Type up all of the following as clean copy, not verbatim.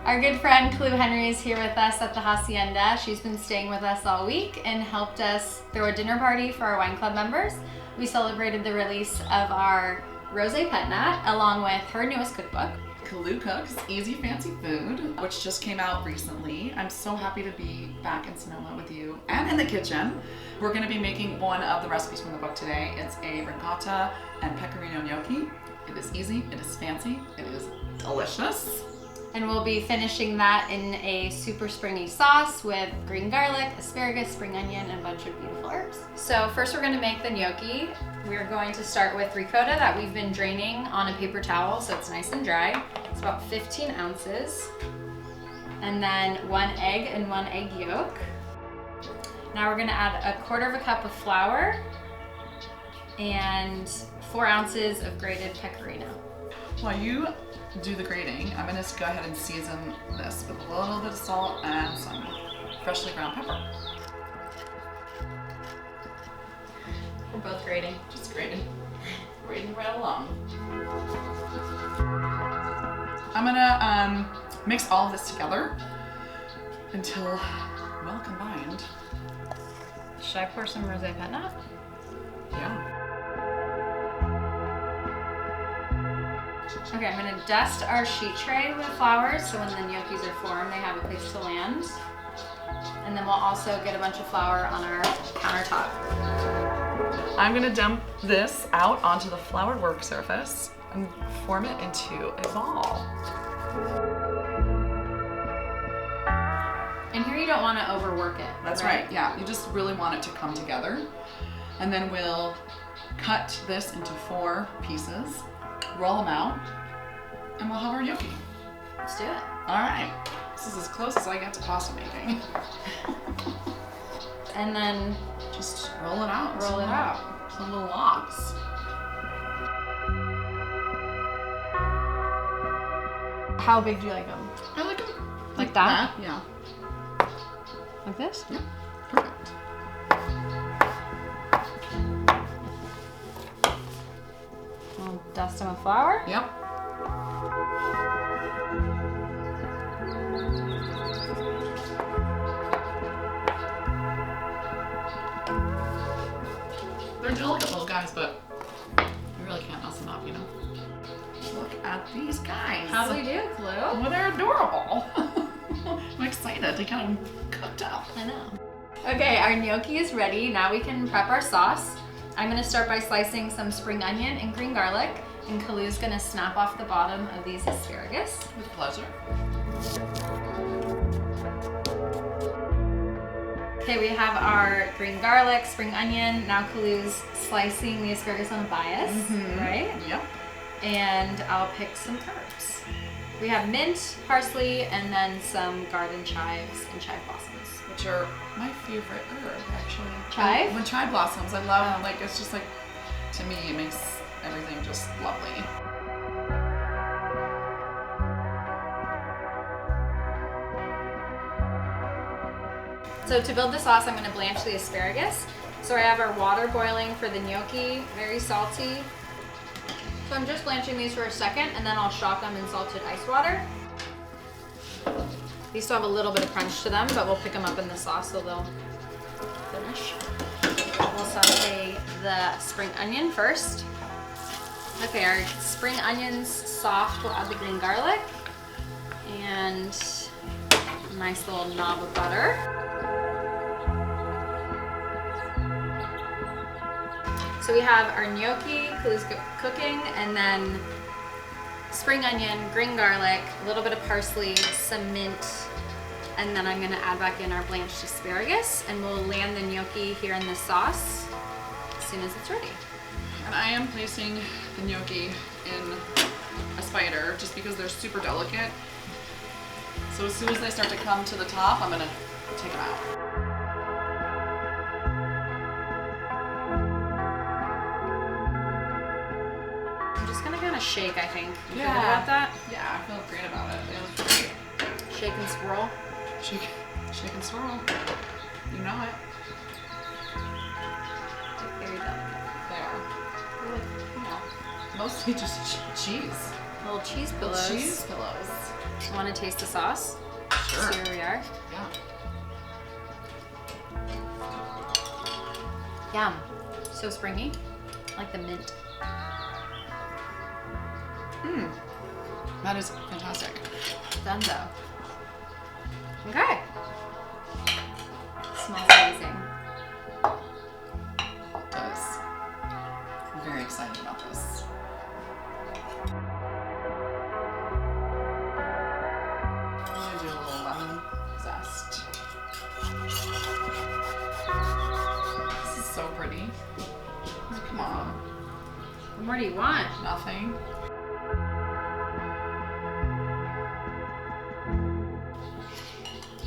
Our good friend Clue Henry is here with us at the Hacienda. She's been staying with us all week and helped us throw a dinner party for our wine club members. We celebrated the release of our Rosé Pet Nat along with her newest cookbook, Clue Cooks Easy Fancy Food, which just came out recently. I'm so happy to be back in Sonoma with you and in the kitchen. We're going to be making one of the recipes from the book today. It's a ricotta and pecorino gnocchi. It is easy, it is fancy, it is delicious. And we'll be finishing that in a super springy sauce with green garlic, asparagus, spring onion, and a bunch of beautiful herbs. So first we're gonna make the gnocchi. We're going to start with ricotta that we've been draining on a paper towel so it's nice and dry. It's about 15 ounces. And then 1 egg and 1 egg yolk. Now we're gonna add 1/4 cup of flour and 4 ounces of grated pecorino. While you do the grating, I'm going to go ahead and season this with a little bit of salt and some freshly ground pepper. We're both grating. Just grating right along. I'm going to mix all of this together until well combined. Should I pour some Rosé Pet Nat? Yeah. Okay, I'm gonna dust our sheet tray with flour so when the gnocchis are formed, they have a place to land. And then we'll also get a bunch of flour on our countertop. I'm gonna dump this out onto the flour work surface and form it into a ball. And here you don't wanna overwork it. That's right, yeah. You just really want it to come together. And then we'll cut this into 4 pieces, roll them out, and we'll have our gnocchi. Let's do it. All right, this is as close as I get to pasta making. And then Just roll it out. roll it out. Some little locks. How big do you like them? I like them. Like that? Yeah. Like this? Yeah. Perfect. We'll dust them with flour. Yep. They're delicate little guys, but you really can't mess them up, you know? Look at these guys. How do you do, Clue? Well, they're adorable. I'm excited. They kind of cooked up. I know. Okay, our gnocchi is ready. Now we can prep our sauce. I'm gonna start by slicing some spring onion and green garlic, and Kalu's gonna snap off the bottom of these asparagus. With pleasure. Okay, we have our green garlic, spring onion. Now Kalu's slicing the asparagus on a bias, right? Yep. And I'll pick some herbs. We have mint, parsley, and then some garden chives and chive blossoms. Which are my favorite herb, actually. Chive? When chive blossoms, I love, like, it's just like, to me, it makes everything just lovely. So to build the sauce, I'm gonna blanch the asparagus. So I have our water boiling for the gnocchi, very salty. So I'm just blanching these for a second, and then I'll shock them in salted ice water. These still have a little bit of crunch to them, but we'll pick them up in the sauce so they'll finish. We'll saute the spring onion first. Okay, our spring onion's soft. We'll add the green garlic and a nice little knob of butter. So we have our gnocchi, Kalu's cooking, and then spring onion, green garlic, a little bit of parsley, some mint, and then I'm gonna add back in our blanched asparagus, and we'll land the gnocchi here in the sauce as soon as it's ready. And I am placing the gnocchi in a spider just because they're super delicate. So as soon as they start to come to the top, I'm gonna take them out. I'm just gonna kind of shake, I think. You feel Yeah. good about that? Yeah, I feel great about it. It was great. Shake and swirl. Shake and swirl. You know it. Very delicate. They are. Well, mostly just cheese. Little cheese pillows. Cheese pillows. Want to taste the sauce? Sure. So here we are. Yeah. Yum. So springy. Like the mint. That is fantastic. Dunzo. Okay. Smells amazing. It does. I'm very excited about this. I'm gonna do a little lemon zest. This is so pretty. Come on. What more do you want? Nothing.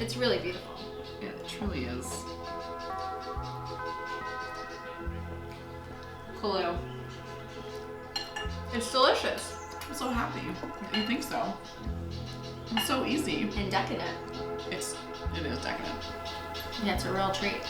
It's really beautiful. It truly is. Kulu. It's delicious. I'm so happy that you think so. It's so easy. And decadent. It is decadent. Yeah, it's a real treat.